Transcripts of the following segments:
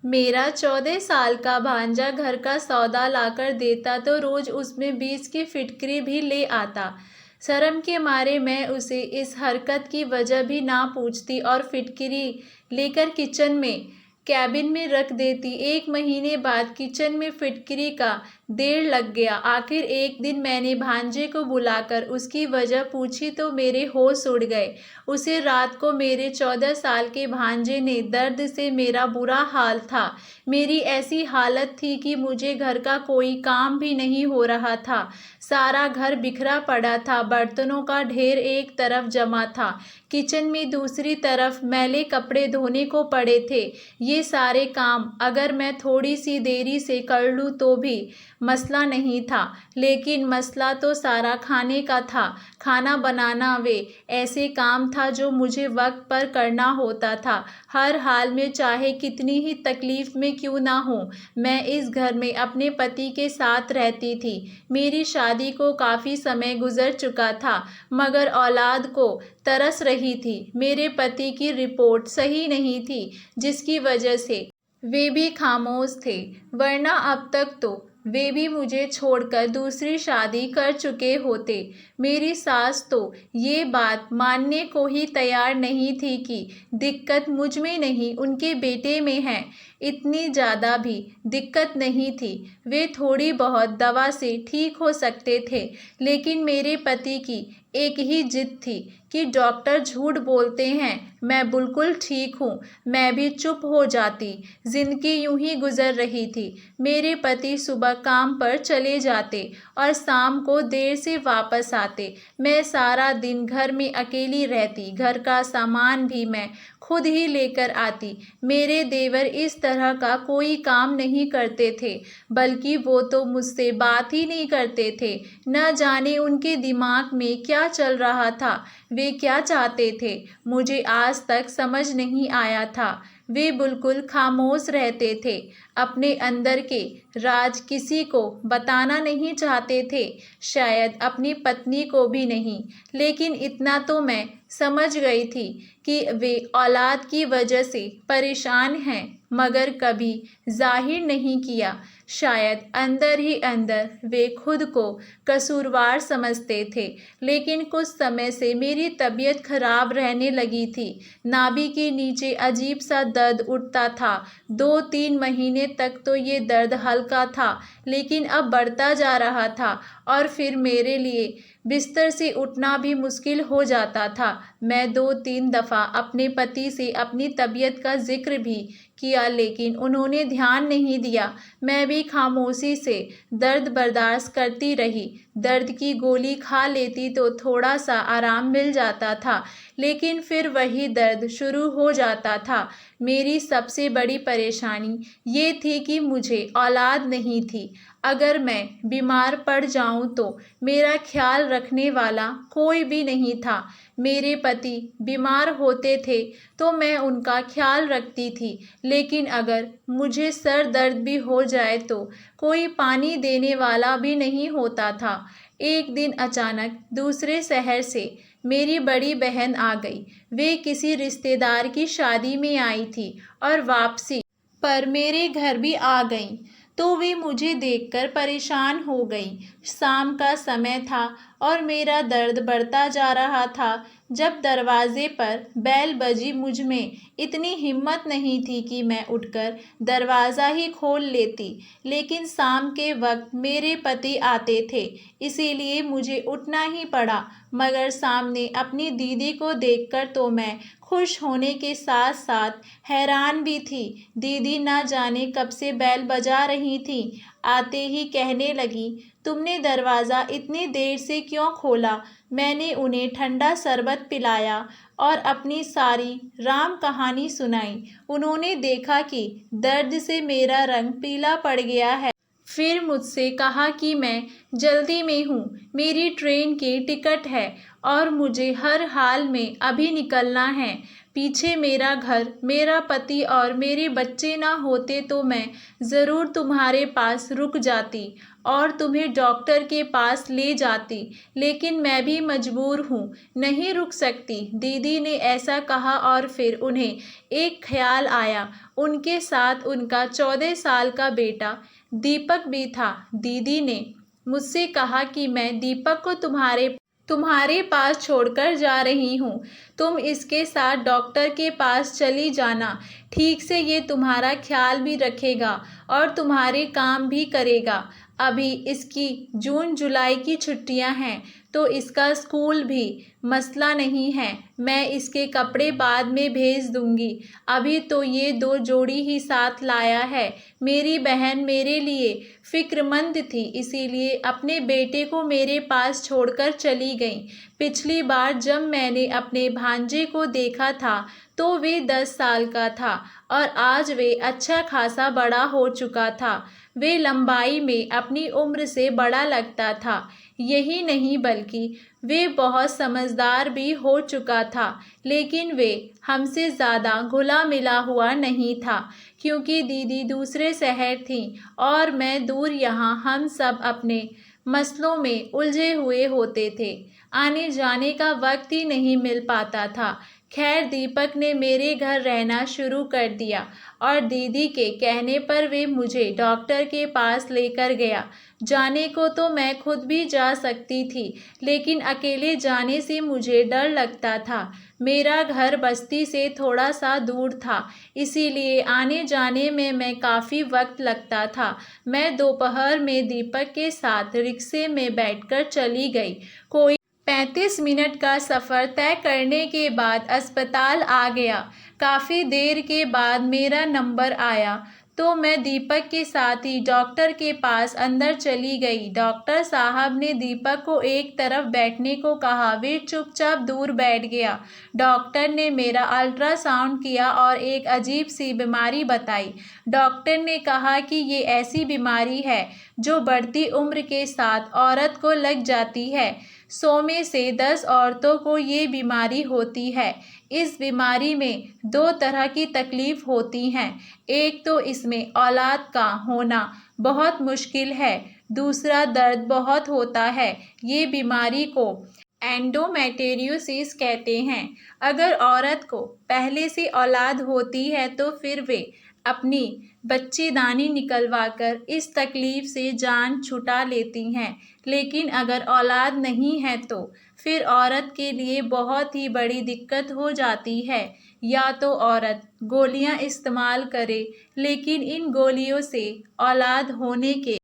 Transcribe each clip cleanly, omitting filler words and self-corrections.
मेरा 14 साल का भांजा घर का सौदा लाकर देता तो रोज उसमें 20 की फिटकरी भी ले आता। शर्म के मारे मैं उसे इस हरकत की वजह भी ना पूछती और फिटकरी लेकर किचन में कैबिन में रख देती। 1 महीने बाद किचन में फिटकरी का देर लग गया। आखिर एक दिन मैंने भांजे को बुलाकर उसकी वजह पूछी तो मेरे होश उड़ गए। उसे रात को मेरे 14 साल के भांजे ने दर्द से मेरा बुरा हाल था। मेरी ऐसी हालत थी कि मुझे घर का कोई काम भी नहीं हो रहा था। सारा घर बिखरा पड़ा था। बर्तनों का ढेर एक तरफ जमा था, किचन में दूसरी तरफ मैले कपड़े धोने को पड़े थे। ये सारे काम अगर मैं थोड़ी सी देरी से कर लूँ तो भी मसला नहीं था, लेकिन मसला तो सारा खाने का था। खाना बनाना वे ऐसे काम था जो मुझे वक्त पर करना होता था, हर हाल में, चाहे कितनी ही तकलीफ में क्यों ना हो। मैं इस घर में अपने पति के साथ रहती थी। मेरी शादी को काफ़ी समय गुजर चुका था, मगर औलाद को तरस रही थी। मेरे पति की रिपोर्ट सही नहीं थी, जिसकी वजह से वे भी खामोश थे, वरना अब तक तो वे भी मुझे छोड़कर दूसरी शादी कर चुके होते। मेरी सास तो ये बात मानने को ही तैयार नहीं थी कि दिक्कत मुझ में नहीं उनके बेटे में है। इतनी ज़्यादा भी दिक्कत नहीं थी, वे थोड़ी बहुत दवा से ठीक हो सकते थे, लेकिन मेरे पति की एक ही जिद थी कि डॉक्टर झूठ बोलते हैं, मैं बिल्कुल ठीक हूँ। मैं भी चुप हो जाती। जिंदगी यूं ही गुजर रही थी। मेरे पति सुबह काम पर चले जाते और शाम को देर से वापस आते। मैं सारा दिन घर में अकेली रहती। घर का सामान भी मैं खुद ही लेकर आती। मेरे देवर इस तरह का कोई काम नहीं करते थे, बल्कि वो तो मुझसे बात ही नहीं करते थे। न जाने उनके दिमाग में क्या चल रहा था, वे क्या चाहते थे, मुझे आज तक समझ नहीं आया था। वे बिल्कुल खामोश रहते थे, अपने अंदर के राज किसी को बताना नहीं चाहते थे, शायद अपनी पत्नी को भी नहीं। लेकिन इतना तो मैं समझ गई थी कि वे औलाद की वजह से परेशान हैं, मगर कभी जाहिर नहीं किया। शायद अंदर ही अंदर वे खुद को कसूरवार समझते थे। लेकिन कुछ समय से मेरी तबीयत खराब रहने लगी थी। नाभि के नीचे अजीब सा दर्द उठता था। 2-3 महीने तक तो ये दर्द हल्का था, लेकिन अब बढ़ता जा रहा था और फिर मेरे लिए बिस्तर से उठना भी मुश्किल हो जाता था। मैं 2-3 दफ़ा अपने पति से अपनी तबीयत का जिक्र भी किया, लेकिन उन्होंने ध्यान नहीं दिया। मैं भी खामोशी से दर्द बर्दाश्त करती रही। दर्द की गोली खा लेती तो थोड़ा सा आराम मिल जाता था, लेकिन फिर वही दर्द शुरू हो जाता था। मेरी सबसे बड़ी परेशानी ये थी कि मुझे औलाद नहीं थी। अगर मैं बीमार पड़ जाऊं तो मेरा ख्याल रखने वाला कोई भी नहीं था। मेरे पति बीमार होते थे तो मैं उनका ख्याल रखती थी, लेकिन अगर मुझे सर दर्द भी हो जाए तो कोई पानी देने वाला भी नहीं होता था। एक दिन अचानक दूसरे शहर से मेरी बड़ी बहन आ गई। वे किसी रिश्तेदार की शादी में आई थी और वापसी पर मेरे घर भी आ गईं, तो वे मुझे देखकर परेशान हो गईं। शाम का समय था और मेरा दर्द बढ़ता जा रहा था। जब दरवाजे पर बैल बजी, मुझ में इतनी हिम्मत नहीं थी कि मैं उठकर दरवाज़ा ही खोल लेती, लेकिन शाम के वक्त मेरे पति आते थे, इसीलिए मुझे उठना ही पड़ा। मगर सामने अपनी दीदी को देखकर तो मैं खुश होने के साथ साथ हैरान भी थी। दीदी ना जाने कब से बैल बजा रही थी। आते ही कहने लगी, तुमने दरवाज़ा इतनी देर से क्यों खोला? मैंने उन्हें ठंडा शरबत पिलाया और अपनी सारी राम कहानी सुनाई। उन्होंने देखा कि दर्द से मेरा रंग पीला पड़ गया है। फिर मुझसे कहा कि मैं जल्दी में हूँ, मेरी ट्रेन की टिकट है और मुझे हर हाल में अभी निकलना है। पीछे मेरा घर, मेरा पति और मेरे बच्चे ना होते तो मैं ज़रूर तुम्हारे पास रुक जाती और तुम्हें डॉक्टर के पास ले जाती, लेकिन मैं भी मजबूर हूँ, नहीं रुक सकती। दीदी ने ऐसा कहा और फिर उन्हें एक ख्याल आया। उनके साथ उनका 14 साल का बेटा दीपक भी था। दीदी ने मुझसे कहा कि मैं दीपक को तुम्हारे पास छोड़कर जा रही हूँ। तुम इसके साथ डॉक्टर के पास चली जाना। ठीक से ये तुम्हारा ख्याल भी रखेगा और तुम्हारे काम भी करेगा। अभी इसकी जून जुलाई की छुट्टियां हैं, तो इसका स्कूल भी मसला नहीं है। मैं इसके कपड़े बाद में भेज दूंगी। अभी तो ये 2 जोड़ी ही साथ लाया है। मेरी बहन मेरे लिए फिक्रमंद थी, इसीलिए अपने बेटे को मेरे पास छोड़कर चली गई। पिछली बार जब मैंने अपने भांजे को देखा था तो वे 10 साल का था और आज वे अच्छा खासा बड़ा हो चुका था। वे लंबाई में अपनी उम्र से बड़ा लगता था। यही नहीं बल्कि वे बहुत समझदार भी हो चुका था, लेकिन वे हमसे ज़्यादा घुला मिला हुआ नहीं था, क्योंकि दीदी दूसरे शहर थी और मैं दूर। यहाँ हम सब अपने मसलों में उलझे हुए होते थे। आने जाने का वक्त ही नहीं मिल पाता था। खैर, दीपक ने मेरे घर रहना शुरू कर दिया और दीदी के कहने पर वे मुझे डॉक्टर के पास लेकर गया। जाने को तो मैं खुद भी जा सकती थी, लेकिन अकेले जाने से मुझे डर लगता था। मेरा घर बस्ती से थोड़ा सा दूर था, इसीलिए आने जाने में मैं काफ़ी वक्त लगता था। मैं दोपहर में दीपक के साथ रिक्शे में बैठकर चली गई। कोई 35 मिनट का सफ़र तय करने के बाद अस्पताल आ गया। काफ़ी देर के बाद मेरा नंबर आया तो मैं दीपक के साथ ही डॉक्टर के पास अंदर चली गई। डॉक्टर साहब ने दीपक को एक तरफ बैठने को कहा। वे चुपचाप दूर बैठ गया। डॉक्टर ने मेरा अल्ट्रासाउंड किया और एक अजीब सी बीमारी बताई। डॉक्टर ने कहा कि ये ऐसी बीमारी है जो बढ़ती उम्र के साथ औरत को लग जाती है। 100 में से 10 औरतों को ये बीमारी होती है। इस बीमारी में 2 तरह की तकलीफ़ होती हैं। एक तो इसमें औलाद का होना बहुत मुश्किल है, दूसरा दर्द बहुत होता है। ये बीमारी को एंडोमेट्रियोसिस कहते हैं। अगर औरत को पहले से औलाद होती है तो फिर वे अपनी बच्चेदानी निकलवाकर इस तकलीफ़ से जान छुटा लेती हैं, लेकिन अगर औलाद नहीं है तो फिर औरत के लिए बहुत ही बड़ी दिक्कत हो जाती है। या तो औरत गोलियां इस्तेमाल करे, लेकिन इन गोलियों से औलाद होने के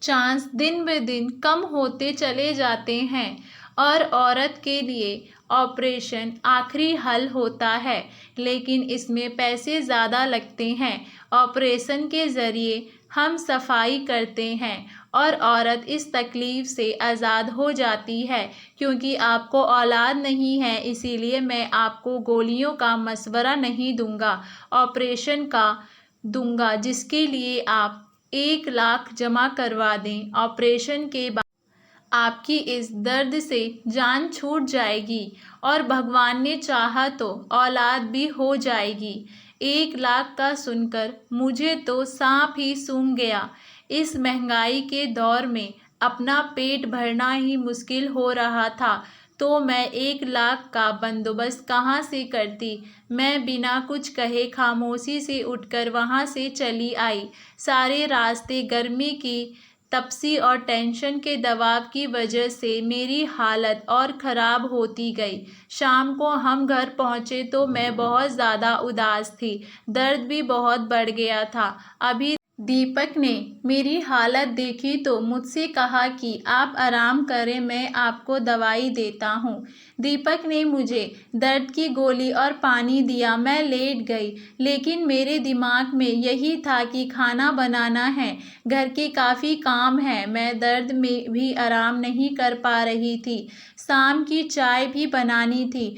चांस दिन ब दिन कम होते चले जाते हैं और औरत के लिए ऑपरेशन आखिरी हल होता है, लेकिन इसमें पैसे ज़्यादा लगते हैं। ऑपरेशन के ज़रिए हम सफाई करते हैं और औरत इस तकलीफ़ से आज़ाद हो जाती है। क्योंकि आपको औलाद नहीं है, इसीलिए मैं आपको गोलियों का मशवरा नहीं दूंगा, ऑपरेशन का दूंगा, जिसके लिए आप 1 लाख जमा करवा दें। ऑपरेशन के बाद आपकी इस दर्द से जान छूट जाएगी और भगवान ने चाहा तो औलाद भी हो जाएगी। 1 लाख का सुनकर मुझे तो सांप ही सूंघ गया। इस महंगाई के दौर में अपना पेट भरना ही मुश्किल हो रहा था, तो मैं 1 लाख का बंदोबस्त कहाँ से करती। मैं बिना कुछ कहे खामोशी से उठकर वहाँ से चली आई। सारे रास्ते गर्मी की तपसी और टेंशन के दबाव की वजह से मेरी हालत और ख़राब होती गई। शाम को हम घर पहुँचे तो मैं बहुत ज़्यादा उदास थी। दर्द भी बहुत बढ़ गया था। अभी दीपक ने मेरी हालत देखी तो मुझसे कहा कि आप आराम करें, मैं आपको दवाई देता हूँ। दीपक ने मुझे दर्द की गोली और पानी दिया। मैं लेट गई, लेकिन मेरे दिमाग में यही था कि खाना बनाना है, घर के काफ़ी काम हैं। मैं दर्द में भी आराम नहीं कर पा रही थी। शाम की चाय भी बनानी थी।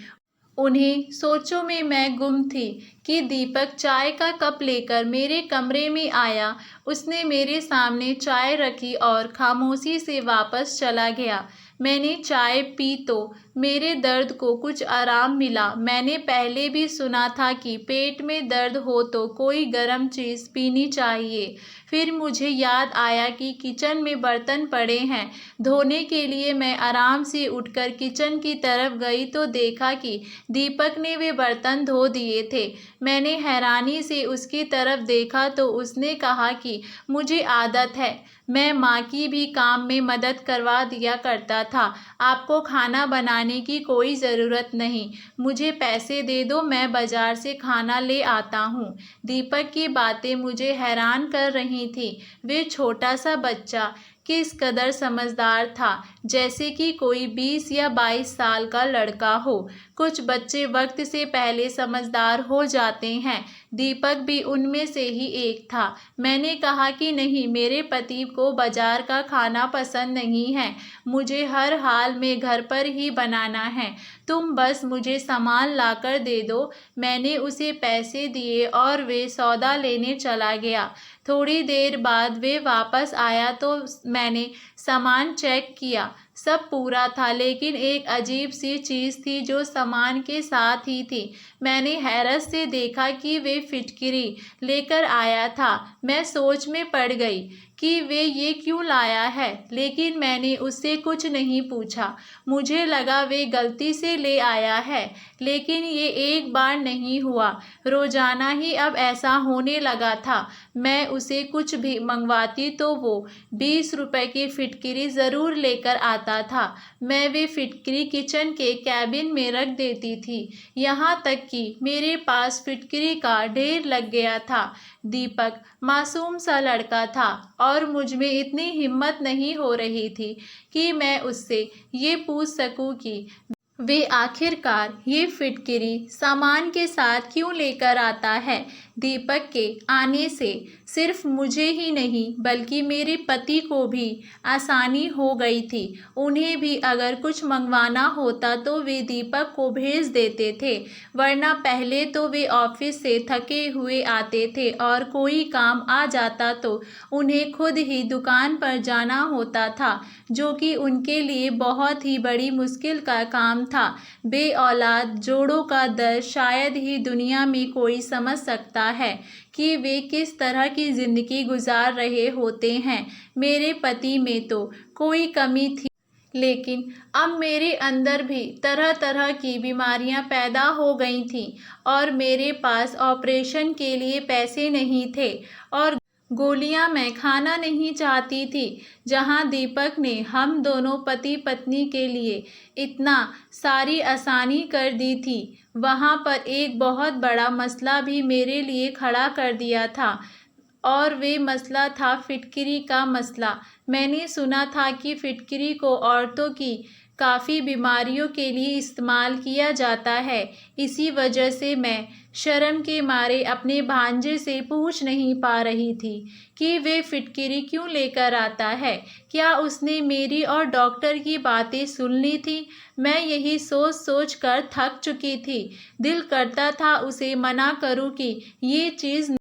उन्हें सोचों में मैं गुम थी कि दीपक चाय का कप लेकर मेरे कमरे में आया। उसने मेरे सामने चाय रखी और खामोशी से वापस चला गया। मैंने चाय पी तो मेरे दर्द को कुछ आराम मिला। मैंने पहले भी सुना था कि पेट में दर्द हो तो कोई गर्म चीज़ पीनी चाहिए। फिर मुझे याद आया कि किचन में बर्तन पड़े हैं धोने के लिए। मैं आराम से उठकर किचन की तरफ गई तो देखा कि दीपक ने वे बर्तन धो दिए थे। मैंने हैरानी से उसकी तरफ देखा तो उसने कहा कि मुझे आदत है, मैं माँ की भी काम में मदद करवा दिया करता था। आपको खाना बनाने की कोई ज़रूरत नहीं, मुझे पैसे दे दो, मैं बाज़ार से खाना ले आता हूँ। दीपक की बातें मुझे हैरान कर रही थी। वे छोटा सा बच्चा किस कदर समझदार था, जैसे कि कोई 20 या 22 साल का लड़का हो। कुछ बच्चे वक्त से पहले समझदार हो जाते हैं, दीपक भी उनमें से ही एक था। मैंने कहा कि नहीं, मेरे पति को बाजार का खाना पसंद नहीं है, मुझे हर हाल में घर पर ही बनाना है। तुम बस मुझे सामान लाकर दे दो। मैंने उसे पैसे दिए और वे सौदा लेने चला गया। थोड़ी देर बाद वे वापस आया तो मैंने सामान चेक किया। सब पूरा था, लेकिन एक अजीब सी चीज़ थी जो सामान के साथ ही थी। मैंने हैरत से देखा कि वे फिटकिरी लेकर आया था। मैं सोच में पड़ गई कि वे ये क्यों लाया है, लेकिन मैंने उससे कुछ नहीं पूछा। मुझे लगा वे गलती से ले आया है, लेकिन ये एक बार नहीं हुआ, रोज़ाना ही अब ऐसा होने लगा था। मैं उसे कुछ भी मंगवाती तो वो 20 रुपए की फिटकिरी ज़रूर लेकर आता था। मैं वे फिटकिरी किचन के कैबिन में रख देती थी, यहाँ तक कि मेरे पास फिटकिरी का ढेर लग गया था। दीपक मासूम सा लड़का था और मुझ में इतनी हिम्मत नहीं हो रही थी कि मैं उससे ये पूछ सकूं कि वे आखिरकार ये फिटकिरी सामान के साथ क्यों लेकर आता है। दीपक के आने से सिर्फ मुझे ही नहीं बल्कि मेरे पति को भी आसानी हो गई थी। उन्हें भी अगर कुछ मंगवाना होता तो वे दीपक को भेज देते थे, वरना पहले तो वे ऑफिस से थके हुए आते थे और कोई काम आ जाता तो उन्हें खुद ही दुकान पर जाना होता था, जो कि उनके लिए बहुत ही बड़ी मुश्किल का काम था। बे औलाद जोड़ों का दर्द शायद ही दुनिया में कोई समझ सकता है कि वे किस तरह की ज़िंदगी गुजार रहे होते हैं। मेरे पति में तो कोई कमी थी, लेकिन अब मेरे अंदर भी तरह तरह की बीमारियां पैदा हो गई थीं और मेरे पास ऑपरेशन के लिए पैसे नहीं थे और गोलियां मैं खाना नहीं चाहती थी। जहां दीपक ने हम दोनों पति पत्नी के लिए इतना सारी आसानी कर दी थी, वहां पर एक बहुत बड़ा मसला भी मेरे लिए खड़ा कर दिया था और वे मसला था फिटकिरी का मसला। मैंने सुना था कि फिटकिरी को औरतों की काफ़ी बीमारियों के लिए इस्तेमाल किया जाता है। इसी वजह से मैं शर्म के मारे अपने भांजे से पूछ नहीं पा रही थी कि वे फिटकिरी क्यों लेकर आता है। क्या उसने मेरी और डॉक्टर की बातें सुन ली थी? मैं यही सोच सोच कर थक चुकी थी। दिल करता था उसे मना करूं कि ये चीज़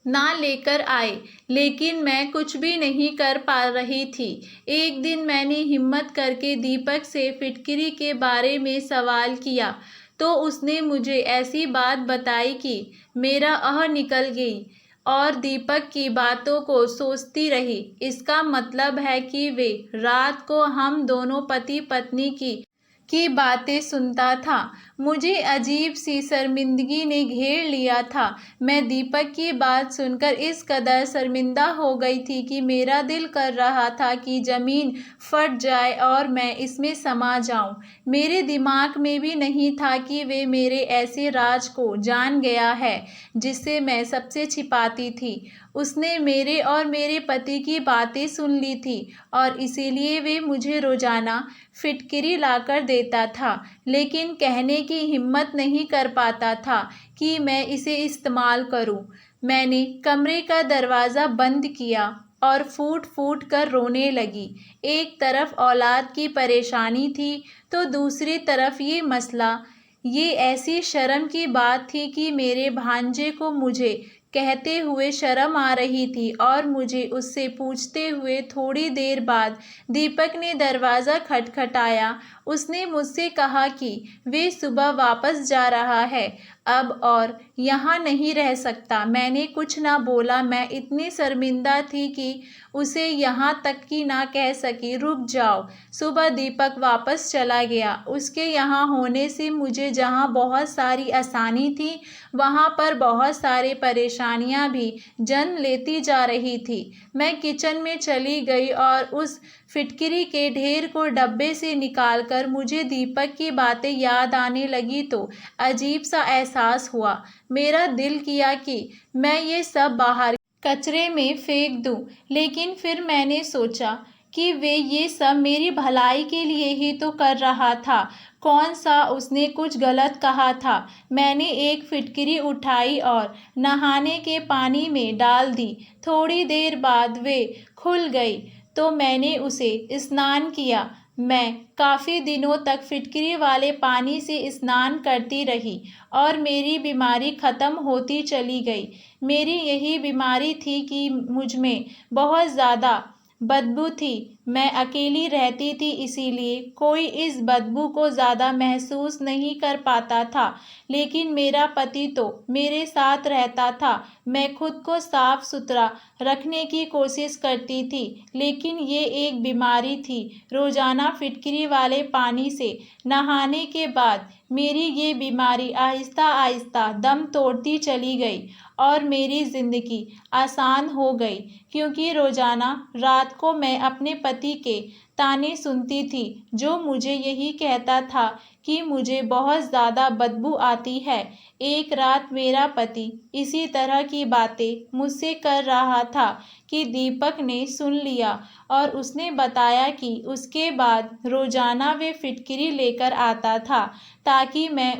ना लेकर आए, लेकिन मैं कुछ भी नहीं कर पा रही थी। एक दिन मैंने हिम्मत करके दीपक से फिटकिरी के बारे में सवाल किया तो उसने मुझे ऐसी बात बताई कि मेरा आह निकल गई और दीपक की बातों को सोचती रही। इसका मतलब है कि वे रात को हम दोनों पति पत्नी की बातें सुनता था। मुझे अजीब सी शर्मिंदगी ने घेर लिया था। मैं दीपक की बात सुनकर इस कदर शर्मिंदा हो गई थी कि मेरा दिल कर रहा था कि ज़मीन फट जाए और मैं इसमें समा जाऊं। मेरे दिमाग में भी नहीं था कि वे मेरे ऐसे राज को जान गया है जिसे मैं सबसे छिपाती थी। उसने मेरे और मेरे पति की बातें सुन ली थी और इसीलिए वे मुझे रोज़ाना फिटकिरी लाकर देता था, लेकिन कहने की हिम्मत नहीं कर पाता था कि मैं इसे इस्तेमाल करूं। मैंने कमरे का दरवाज़ा बंद किया और फूट फूट कर रोने लगी। एक तरफ औलाद की परेशानी थी तो दूसरी तरफ ये मसला ये ऐसी शर्म की बात थी कि मेरे भांजे को मुझे कहते हुए शर्म आ रही थी और मुझे उससे पूछते हुए थोड़ी देर बाद दीपक ने दरवाज़ा खटखटाया। उसने मुझसे कहा कि वे सुबह वापस जा रहा है अब और यहाँ नहीं रह सकता। मैंने कुछ ना बोला। मैं इतनी शर्मिंदा थी कि उसे यहाँ तक कि ना कह सकी रुक जाओ। सुबह दीपक वापस चला गया। उसके यहाँ होने से मुझे जहाँ बहुत सारी आसानी थी वहाँ पर बहुत सारी परेशानियाँ भी जन्म लेती जा रही थी। मैं किचन में चली गई और उस फिटकरी के ढेर को डब्बे से निकालकर मुझे दीपक की बातें याद आने लगी तो अजीब सा एहसास हुआ। मेरा दिल किया कि मैं ये सब बाहर कचरे में फेंक दूं, लेकिन फिर मैंने सोचा कि वे ये सब मेरी भलाई के लिए ही तो कर रहा था। कौन सा उसने कुछ गलत कहा था। मैंने एक फिटकरी उठाई और नहाने के पानी में डाल दी। थोड़ी देर बाद वे खुल गई तो मैंने उसे स्नान किया। मैं काफ़ी दिनों तक फिटकरी वाले पानी से स्नान करती रही और मेरी बीमारी ख़त्म होती चली गई। मेरी यही बीमारी थी कि मुझ में बहुत ज़्यादा बदबू थी। मैं अकेली रहती थी इसीलिए कोई इस बदबू को ज़्यादा महसूस नहीं कर पाता था, लेकिन मेरा पति तो मेरे साथ रहता था। मैं खुद को साफ सुथरा रखने की कोशिश करती थी, लेकिन ये एक बीमारी थी। रोज़ाना फिटकरी वाले पानी से नहाने के बाद मेरी ये बीमारी आहिस्ता आहिस्ता दम तोड़ती चली गई और मेरी ज़िंदगी आसान हो गई, क्योंकि रोज़ाना रात को मैं अपने पति के ताने सुनती थी जो मुझे यही कहता था कि मुझे बहुत ज़्यादा बदबू आती है। एक रात मेरा पति इसी तरह की बातें मुझसे कर रहा था कि दीपक ने सुन लिया और उसने बताया कि उसके बाद रोज़ाना वे फिटकरी लेकर आता था ताकि मैं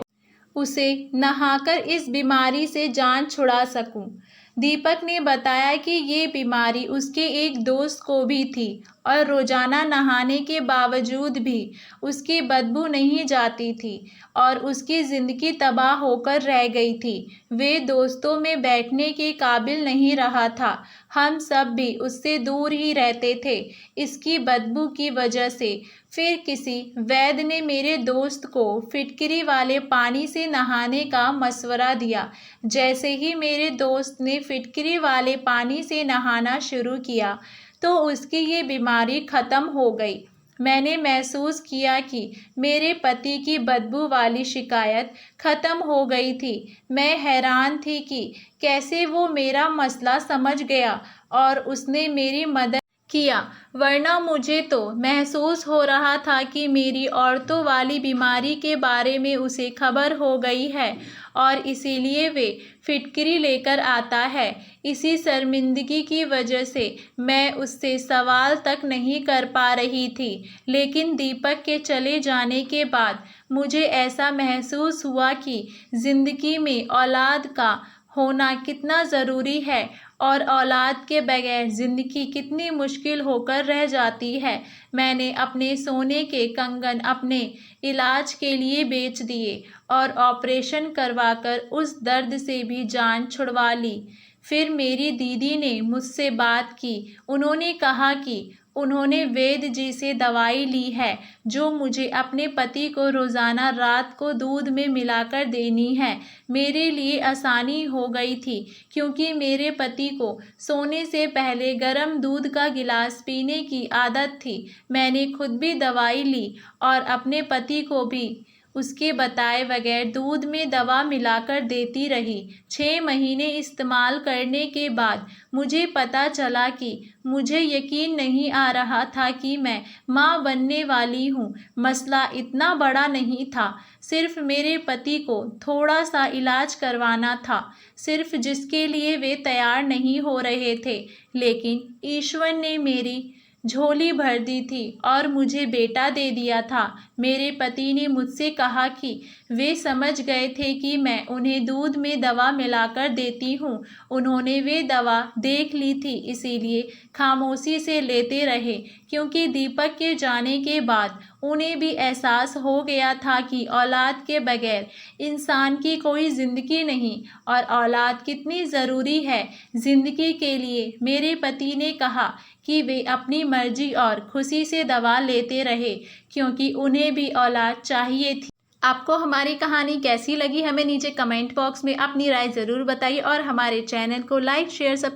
उसे नहाकर इस बीमारी से जान छुड़ा सकूं। दीपक ने बताया कि ये बीमारी उसके एक दोस्त को भी थी और रोज़ाना नहाने के बावजूद भी उसकी बदबू नहीं जाती थी और उसकी ज़िंदगी तबाह होकर रह गई थी। वे दोस्तों में बैठने के काबिल नहीं रहा था। हम सब भी उससे दूर ही रहते थे इसकी बदबू की वजह से। फिर किसी वैद्य ने मेरे दोस्त को फिटकरी वाले पानी से नहाने का मशवरा दिया। जैसे ही मेरे दोस्त ने फिटकरी वाले पानी से नहाना शुरू किया तो उसकी ये बीमारी ख़त्म हो गई। मैंने महसूस किया कि मेरे पति की बदबू वाली शिकायत ख़त्म हो गई थी। मैं हैरान थी कि कैसे वो मेरा मसला समझ गया और उसने मेरी मदद किया, वरना मुझे तो महसूस हो रहा था कि मेरी औरतों वाली बीमारी के बारे में उसे खबर हो गई है और इसीलिए वे फिटकरी लेकर आता है। इसी शर्मिंदगी की वजह से मैं उससे सवाल तक नहीं कर पा रही थी, लेकिन दीपक के चले जाने के बाद मुझे ऐसा महसूस हुआ कि ज़िंदगी में औलाद का होना कितना ज़रूरी है और औलाद के बगैर ज़िंदगी कितनी मुश्किल होकर रह जाती है। मैंने अपने सोने के कंगन अपने इलाज के लिए बेच दिए और ऑपरेशन करवाकर उस दर्द से भी जान छुड़वा ली। फिर मेरी दीदी ने मुझसे बात की। उन्होंने कहा कि उन्होंने वैद्य जी से दवाई ली है जो मुझे अपने पति को रोज़ाना रात को दूध में मिलाकर देनी है। मेरे लिए आसानी हो गई थी क्योंकि मेरे पति को सोने से पहले गर्म दूध का गिलास पीने की आदत थी। मैंने खुद भी दवाई ली और अपने पति को भी उसके बताए बगैर दूध में दवा मिलाकर देती रही। 6 महीने इस्तेमाल करने के बाद मुझे पता चला कि मुझे यकीन नहीं आ रहा था कि मैं माँ बनने वाली हूँ। मसला इतना बड़ा नहीं था, सिर्फ मेरे पति को थोड़ा सा इलाज करवाना था, सिर्फ जिसके लिए वे तैयार नहीं हो रहे थे। लेकिन ईश्वर ने मेरी झोली भर दी थी और मुझे बेटा दे दिया था। मेरे पति ने मुझसे कहा कि वे समझ गए थे कि मैं उन्हें दूध में दवा मिलाकर देती हूँ। उन्होंने वे दवा देख ली थी, इसीलिए खामोशी से लेते रहे, क्योंकि दीपक के जाने के बाद उन्हें भी एहसास हो गया था कि औलाद के बगैर इंसान की कोई ज़िंदगी नहीं और औलाद कितनी ज़रूरी है ज़िंदगी के लिए। मेरे पति ने कहा कि वे अपनी मर्जी और खुशी से दवा लेते रहे, क्योंकि उन्हें भी औलाद चाहिए थी। आपको हमारी कहानी कैसी लगी, हमें नीचे कमेंट बॉक्स में अपनी राय ज़रूर बताइए और हमारे चैनल को लाइक शेयर